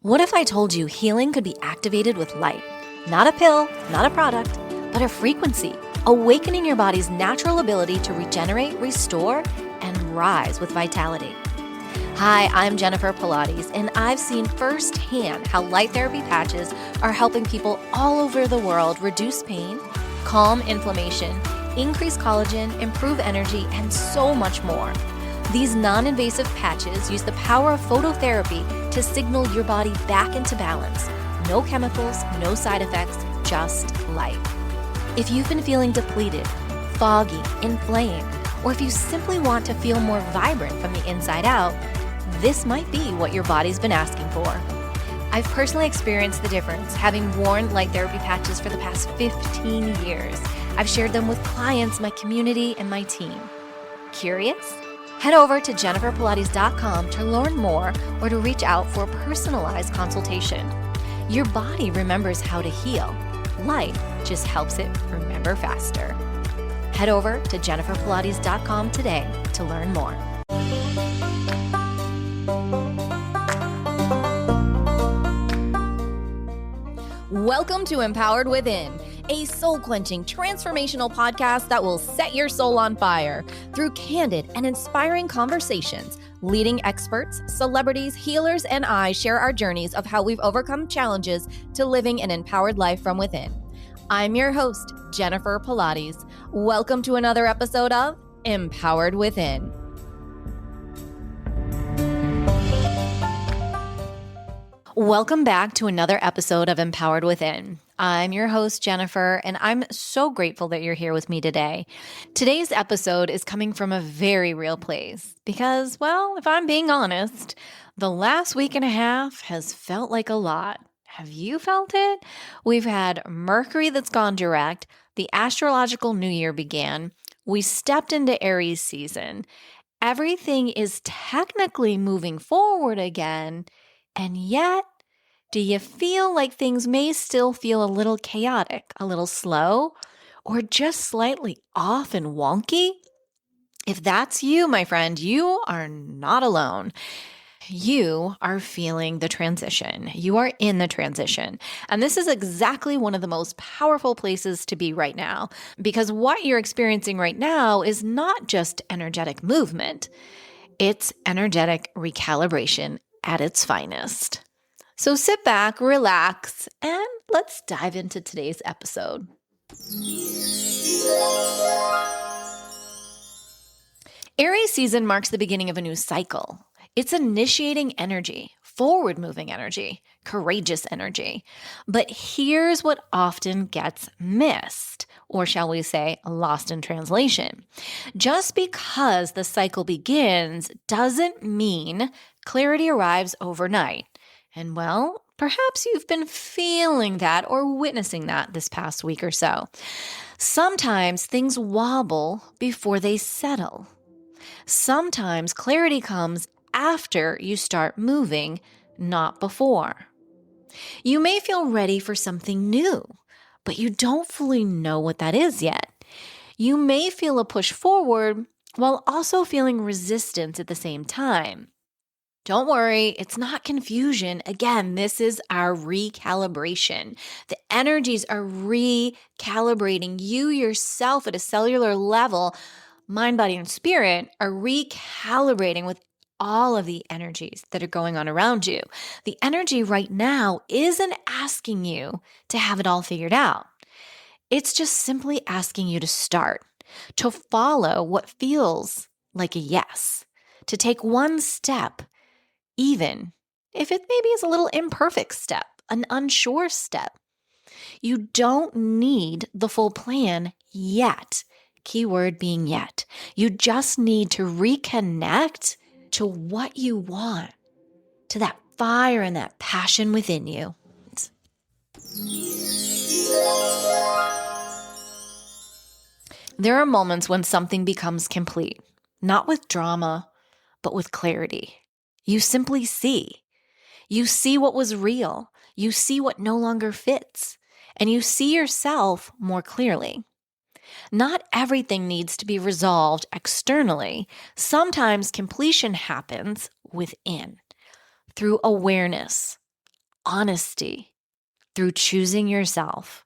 What if I told you healing could be activated with light? Not a pill, not a product, but a frequency, awakening your body's natural ability to regenerate, restore, and rise with vitality. Hi, I'm Jennifer Pilates, and I've seen firsthand how light therapy patches are helping people all over the world reduce pain, calm inflammation, increase collagen, improve energy, and so much more. These non-invasive patches use the power of phototherapy to signal your body back into balance. No chemicals, no side effects, just light. If you've been feeling depleted, foggy, inflamed, or if you simply want to feel more vibrant from the inside out, this might be what your body's been asking for. I've personally experienced the difference having worn light therapy patches for the past 15 years. I've shared them with clients, my community, and my team. Curious? Head over to jenniferpilates.com to learn more or to reach out for a personalized consultation. Your body remembers how to heal. Light just helps it remember faster. Head over to jenniferpilates.com today to learn more. Welcome to Empowered Within, a soul-quenching, transformational podcast that will set your soul on fire. Through candid and inspiring conversations, leading experts, celebrities, healers, and I share our journeys of how we've overcome challenges to living an empowered life from within. I'm your host, Jennifer Pilates. Welcome to another episode of Empowered Within. Welcome back to another episode of Empowered Within. I'm your host, Jennifer, and I'm so grateful that you're here with me today. Today's episode is coming from a very real place because, well, if I'm being honest, the last week and a half has felt like a lot. Have you felt it? We've had Mercury that's gone direct. The astrological new year began. We stepped into Aries season. Everything is technically moving forward again. And yet, do you feel like things may still feel a little chaotic, a little slow, or just slightly off and wonky? If that's you, my friend, you are not alone. You are feeling the transition. You are in the transition. And this is exactly one of the most powerful places to be right now, because what you're experiencing right now is not just energetic movement. It's energetic recalibration at its finest. So sit back, relax, and let's dive into today's episode. Aries season marks the beginning of a new cycle. It's initiating energy, forward-moving energy, courageous energy. But here's what often gets missed, or shall we say, lost in translation. Just because the cycle begins doesn't mean clarity arrives overnight. And well, perhaps you've been feeling that or witnessing that this past week or so. Sometimes things wobble before they settle. Sometimes clarity comes after you start moving, not before. You may feel ready for something new, but you don't fully know what that is yet. You may feel a push forward while also feeling resistance at the same time. Don't worry, it's not confusion. Again, this is our recalibration. The energies are recalibrating. You yourself at a cellular level, mind, body, and spirit are recalibrating with all of the energies that are going on around you. The energy right now isn't asking you to have it all figured out. It's just simply asking you to start, to follow what feels like a yes, to take one step, even if it maybe is a little imperfect step, an unsure step. You don't need the full plan yet. Keyword being yet. You just need to reconnect to what you want, to that fire and that passion within you. There are moments when something becomes complete, not with drama, but with clarity. You simply see. You see what was real. You see what no longer fits. And you see yourself more clearly. Not everything needs to be resolved externally. Sometimes completion happens within, through awareness, honesty through choosing yourself.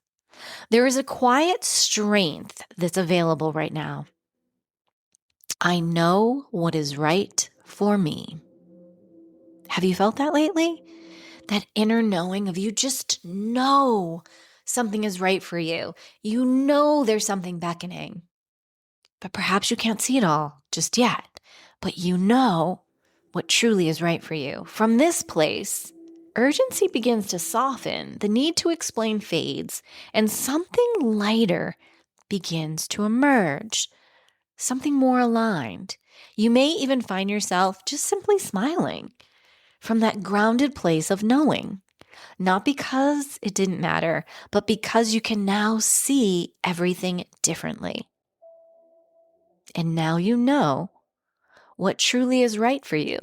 There is a quiet strength that's available right now. I know what is right for me. Have you felt that lately? That inner knowing of you just know something is right for you. You know there's something beckoning, but perhaps you can't see it all just yet. But you know what truly is right for you. From this place, urgency begins to soften, the need to explain fades, and something lighter begins to emerge, something more aligned. You may even find yourself just simply smiling from that grounded place of knowing, not because it didn't matter, but because you can now see everything differently. And now you know what truly is right for you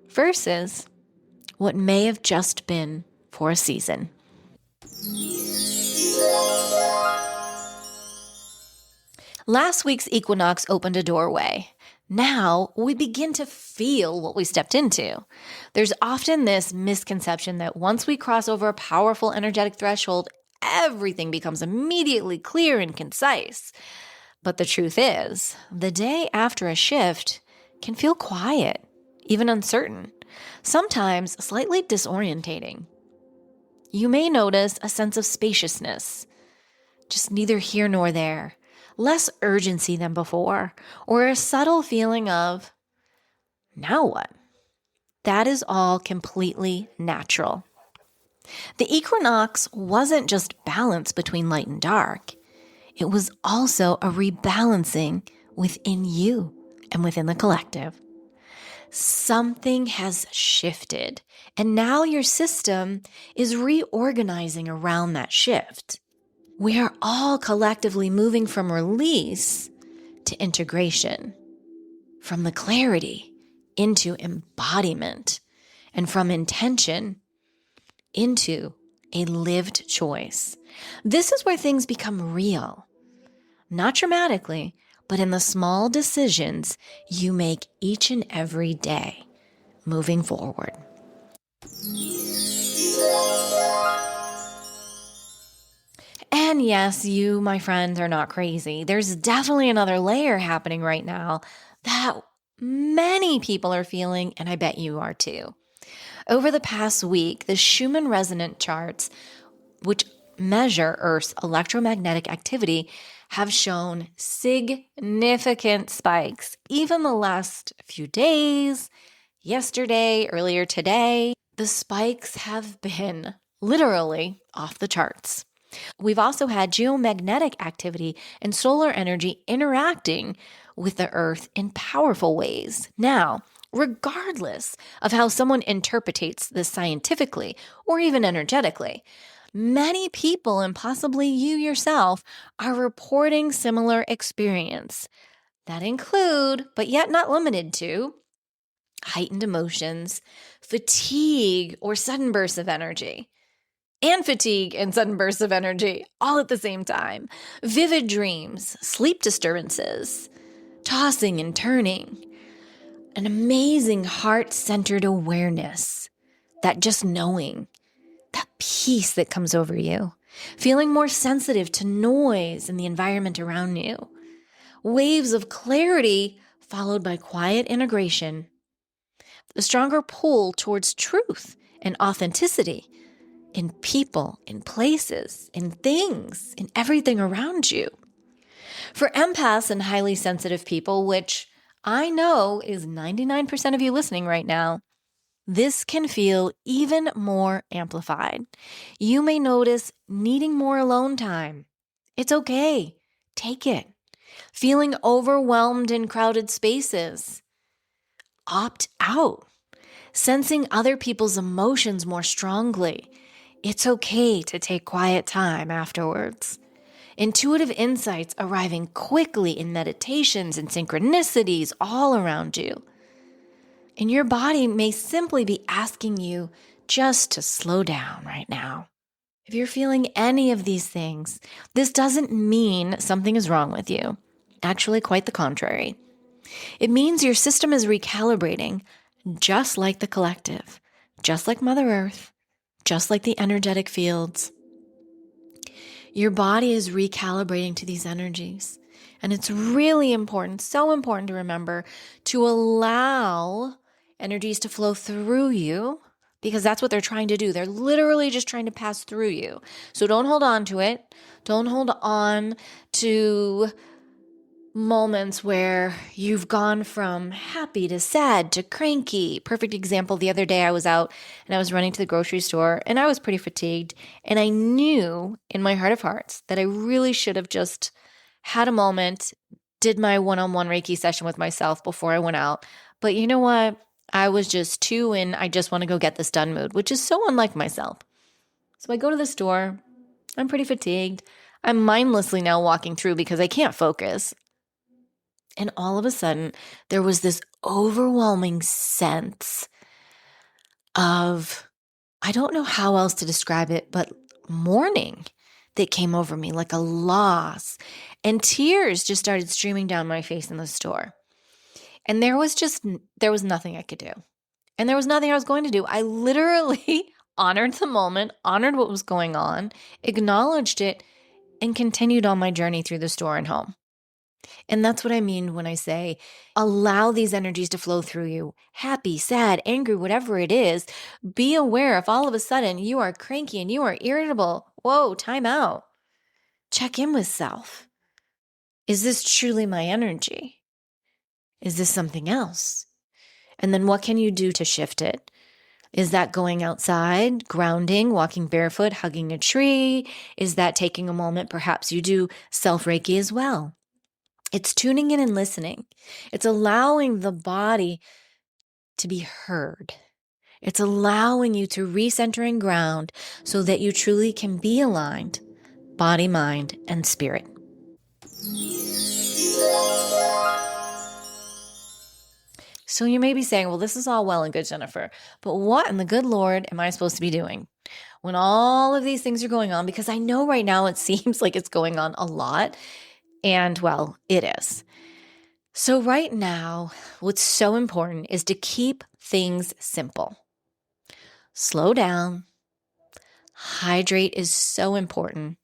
versus what may have just been for a season. Last week's equinox opened a doorway. Now we begin to feel what we stepped into. There's often this misconception that once we cross over a powerful energetic threshold, everything becomes immediately clear and concise. But the truth is, the day after a shift can feel quiet, even uncertain, sometimes slightly disorientating. You may notice a sense of spaciousness, just neither here nor there, less urgency than before, or a subtle feeling of, now what? That is all completely natural. The equinox wasn't just balance between light and dark. It was also a rebalancing within you and within the collective. Something has shifted, and now your system is reorganizing around that shift. We are all collectively moving from release to integration, from the clarity into embodiment, and from intention into a lived choice. This is where things become real, not dramatically, but in the small decisions you make each and every day moving forward. And yes, you, my friends, are not crazy. There's definitely another layer happening right now that many people are feeling, and I bet you are too. Over the past week, the Schumann resonant charts, which measure Earth's electromagnetic activity, have shown significant spikes. Even the last few days, yesterday, earlier today, the spikes have been literally off the charts. We've also had geomagnetic activity and solar energy interacting with the Earth in powerful ways. Now, regardless of how someone interprets this scientifically or even energetically, many people, and possibly you yourself, are reporting similar experience that include, but yet not limited to, heightened emotions, fatigue, or sudden bursts of energy. And fatigue and sudden bursts of energy all at the same time. Vivid dreams, sleep disturbances, tossing and turning. An amazing heart-centered awareness, that just knowing, that peace that comes over you. Feeling more sensitive to noise in the environment around you. Waves of clarity followed by quiet integration. The stronger pull towards truth and authenticity in people, in places, in things, in everything around you. For empaths and highly sensitive people, which I know is 99% of you listening right now, this can feel even more amplified. You may notice needing more alone time. It's okay. Take it. Feeling overwhelmed in crowded spaces. Opt out. Sensing other people's emotions more strongly. It's okay to take quiet time afterwards. Intuitive insights arriving quickly in meditations and synchronicities all around you. And your body may simply be asking you just to slow down right now. If you're feeling any of these things, this doesn't mean something is wrong with you. Actually, quite the contrary. It means your system is recalibrating, just like the collective, just like Mother Earth, just like the energetic fields. Your body is recalibrating to these energies. And it's really important, so important to remember to allow energies to flow through you, because that's what they're trying to do. They're literally just trying to pass through you. So don't hold on to it. Don't hold on to moments where you've gone from happy to sad to cranky. Perfect example, the other day I was out and I was running to the grocery store and I was pretty fatigued, and I knew in my heart of hearts that I really should have just had a moment, did my one-on-one Reiki session with myself before I went out. But you know what? I was just too in I just want to go get this done mood, which is so unlike myself. So I go to the store. I'm pretty fatigued. I'm mindlessly now walking through because I can't focus. And all of a sudden, there was this overwhelming sense of, I don't know how else to describe it, but mourning that came over me, like a loss. And tears just started streaming down my face in the store. And there was nothing I could do. And there was nothing I was going to do. I literally honored the moment, honored what was going on, acknowledged it, and continued on my journey through the store and home. And that's what I mean when I say, allow these energies to flow through you. Happy, sad, angry, whatever it is. Be aware if all of a sudden you are cranky and you are irritable. Whoa, time out. Check in with self. Is this truly my energy? Is this something else? And then what can you do to shift it? Is that going outside, grounding, walking barefoot, hugging a tree? Is that taking a moment? Perhaps you do self-Reiki as well. It's tuning in and listening. It's allowing the body to be heard. It's allowing you to recenter and ground so that you truly can be aligned, body, mind, and spirit. So you may be saying, well, this is all well and good, Jennifer, but what in the good Lord am I supposed to be doing when all of these things are going on? Because I know right now it seems like it's going on a lot. And well, it is. So right now, what's so important is to keep things simple. Slow down. Hydrate is so important.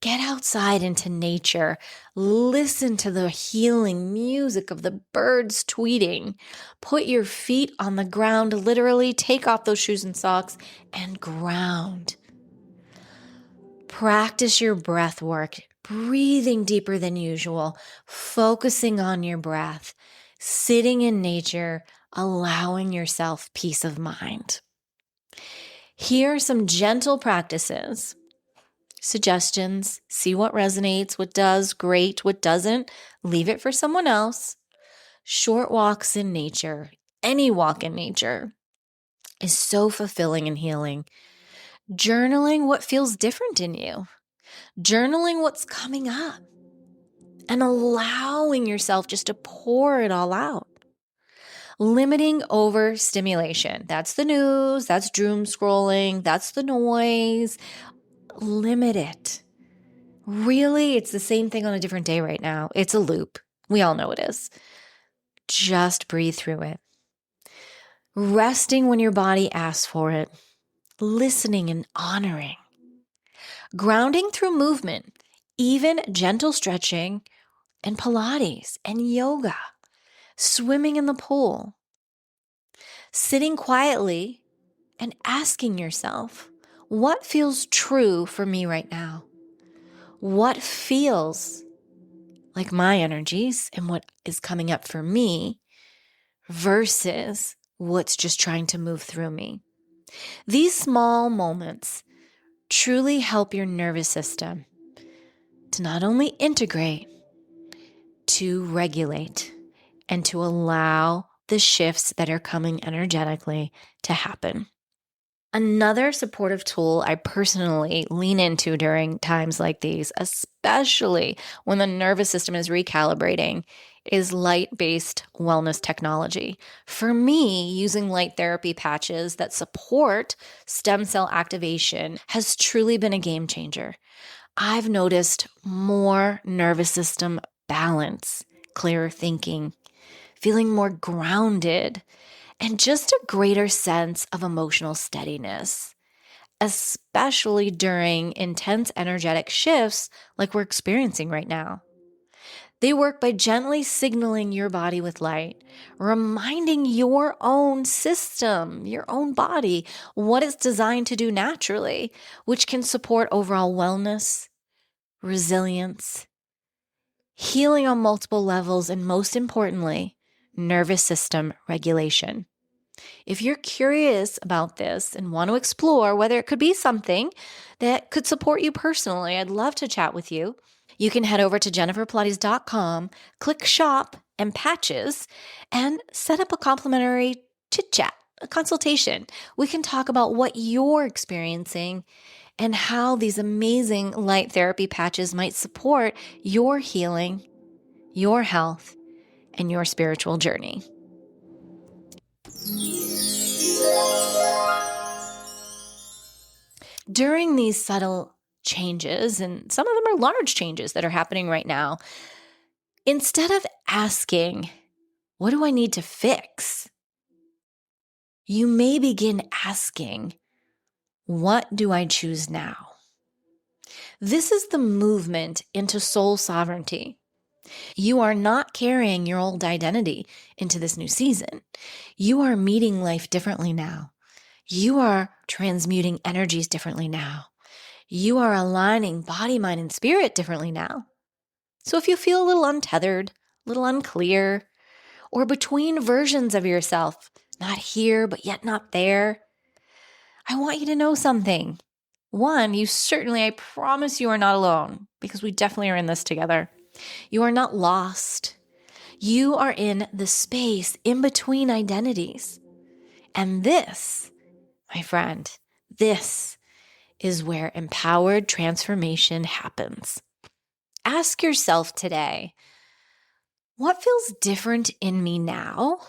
Get outside into nature. Listen to the healing music of the birds tweeting. Put your feet on the ground, literally take off those shoes and socks and ground. Practice your breath work, breathing deeper than usual, focusing on your breath, sitting in nature, allowing yourself peace of mind. Here are some gentle practices, suggestions. See what resonates, what does, great, what doesn't, leave it for someone else. Short walks in nature, any walk in nature, is so fulfilling and healing. Journaling what feels different in you. Journaling what's coming up and allowing yourself just to pour it all out. Limiting overstimulation. That's the news, that's doom scrolling, that's the noise. Limit it. Really, it's the same thing on a different day right now. It's a loop. We all know it is. Just breathe through it. Resting when your body asks for it. Listening and honoring. Grounding through movement, even gentle stretching and Pilates and yoga, swimming in the pool, sitting quietly and asking yourself, what feels true for me right now? What feels like my energies and what is coming up for me versus what's just trying to move through me? These small moments truly help your nervous system to not only integrate, to regulate, and to allow the shifts that are coming energetically to happen. Another supportive tool I personally lean into during times like these, especially when the nervous system is recalibrating, is light-based wellness technology. For me, using light therapy patches that support stem cell activation has truly been a game changer. I've noticed more nervous system balance, clearer thinking, feeling more grounded, and just a greater sense of emotional steadiness. especially during intense energetic shifts like we're experiencing right now. They work by gently signaling your body with light, reminding your own system, your own body, what it's designed to do naturally, which can support overall wellness, resilience, healing on multiple levels, and most importantly, nervous system regulation. If you're curious about this and want to explore whether it could be something that could support you personally, I'd love to chat with you. You can head over to jenniferpilates.com, click shop and patches, and set up a complimentary chit chat, a consultation. We can talk about what you're experiencing and how these amazing light therapy patches might support your healing, your health, and your spiritual journey. During these subtle changes, and some of them are large changes that are happening right now, instead of asking, what do I need to fix? You may begin asking, what do I choose now? This is the movement into soul sovereignty. You are not carrying your old identity into this new season. You are meeting life differently now. You are transmuting energies differently now. You are aligning body, mind, and spirit differently now. So if you feel a little untethered, a little unclear, or between versions of yourself, not here, but yet not there, I want you to know something. One, I promise you are not alone, because we definitely are in this together. You are not lost. You are in the space in between identities. And this, my friend, this is where empowered transformation happens. Ask yourself today, what feels different in me now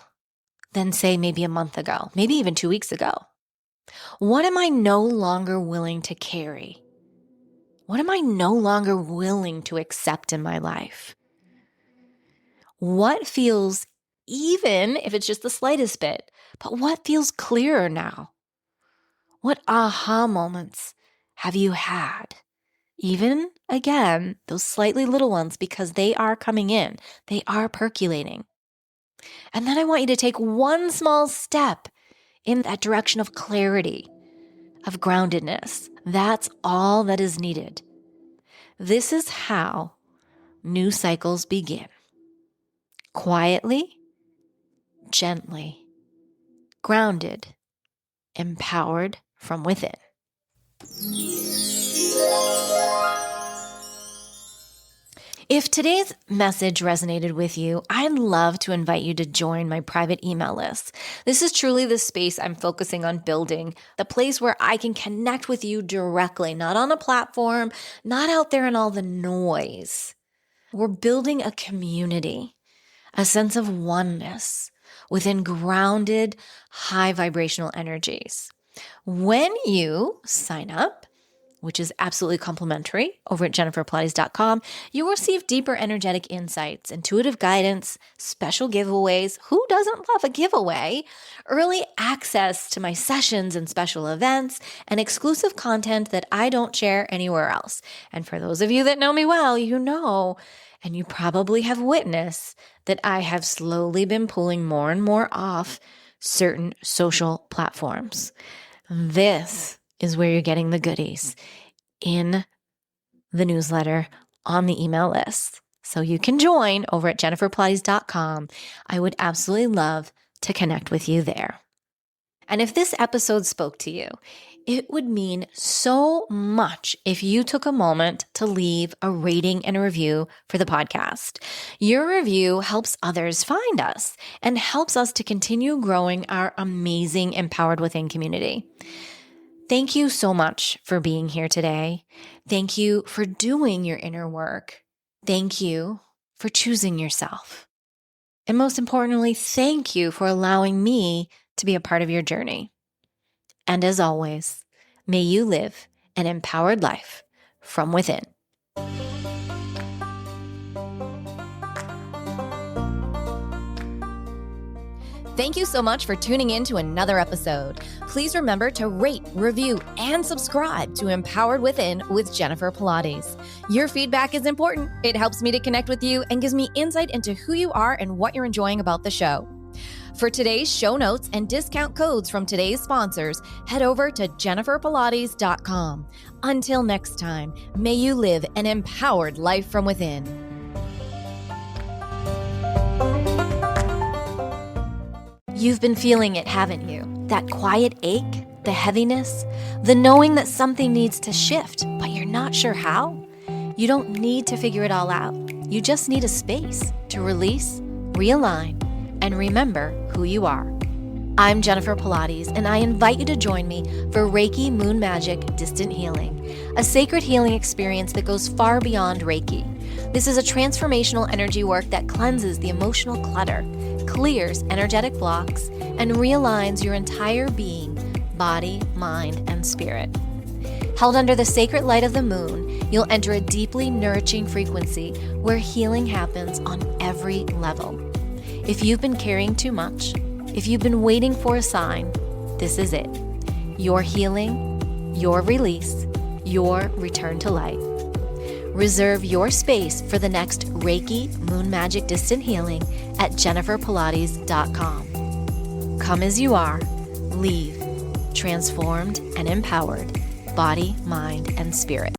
than, say, maybe a month ago, maybe even 2 weeks ago? What am I no longer willing to carry? What am I no longer willing to accept in my life? What feels, even if it's just the slightest bit, but what feels clearer now? What aha moments have you had? Even, again, those slightly little ones, because they are coming in, they are percolating. And then I want you to take one small step in that direction of clarity, of groundedness. That's all that is needed. This is how new cycles begin. Quietly, gently, grounded, empowered from within. If today's message resonated with you, I'd love to invite you to join my private email list. This is truly the space I'm focusing on building, the place where I can connect with you directly, not on a platform, not out there in all the noise. We're building a community, a sense of oneness within grounded, high vibrational energies. When you sign up, which is absolutely complimentary, over at jenniferpilates.com, you'll receive deeper energetic insights, intuitive guidance, special giveaways. Who doesn't love a giveaway? Early access to my sessions and special events, and exclusive content that I don't share anywhere else. And for those of you that know me well, you know, and you probably have witnessed, that I have slowly been pulling more and more off certain social platforms. This is where you're getting the goodies in the newsletter on the email list. So you can join over at jenniferpilates.com. I would absolutely love to connect with you there. And if this episode spoke to you, it would mean so much if you took a moment to leave a rating and a review for the podcast. Your review helps others find us and helps us to continue growing our amazing Empowered Within community. Thank you so much for being here today. Thank you for doing your inner work. Thank you for choosing yourself. And most importantly, thank you for allowing me to be a part of your journey. And as always, may you live an empowered life from within. Thank you so much for tuning in to another episode. Please remember to rate, review, and subscribe to Empowered Within with Jennifer Pilates. Your feedback is important. It helps me to connect with you and gives me insight into who you are and what you're enjoying about the show. For today's show notes and discount codes from today's sponsors, head over to jenniferpilates.com. Until next time, may you live an empowered life from within. You've been feeling it, haven't you? That quiet ache, the heaviness, the knowing that something needs to shift, but you're not sure how? You don't need to figure it all out. You just need a space to release, realign, and remember who you are. I'm Jennifer Pilates, and I invite you to join me for Reiki Moon Magic Distant Healing, a sacred healing experience that goes far beyond Reiki. This is a transformational energy work that cleanses the emotional clutter, clears energetic blocks, and realigns your entire being, body, mind, and spirit. Held under the sacred light of the moon, you'll enter a deeply nourishing frequency where healing happens on every level. If you've been carrying too much, if you've been waiting for a sign, this is it. Your healing, your release, your return to light. Reserve your space for the next Reiki Moon Magic Distant Healing at jenniferpilates.com. Come as you are, leave transformed and empowered, body, mind, and spirit.